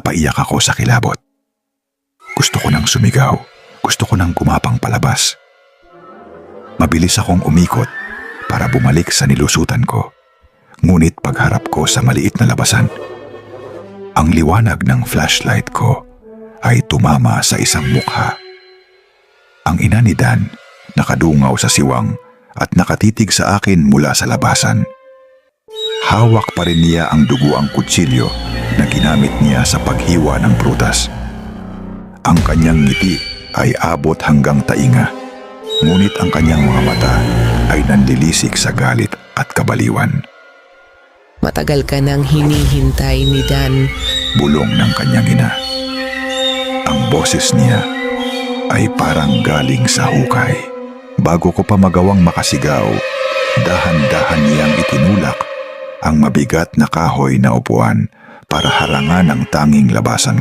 napaiyak ako sa kilabot. Gusto ko nang sumigaw, gusto ko nang gumapang palabas. Mabilis akong umikot para bumalik sa nilusutan ko. Ngunit pagharap ko sa maliit na labasan, ang liwanag ng flashlight ko ay tumama sa isang mukha. Ang ina ni Dan nakadungaw sa siwang at nakatitig sa akin mula sa labasan. Hawak pa rin niya ang duguang kutsilyo na ginamit niya sa paghiwa ng prutas. Ang kanyang ngiti ay abot hanggang tainga, ngunit ang kanyang mga mata ay nanlilisik sa galit at kabaliwan. Matagal ka nang hinihintay ni Dan. Bulong ng kanyang ina. Ang boses niya ay parang galing sa hukay. Bago ko pa magawang makasigaw, dahan-dahan niyang itinulak ang mabigat na kahoy na upuan para harangan ang tanging labasan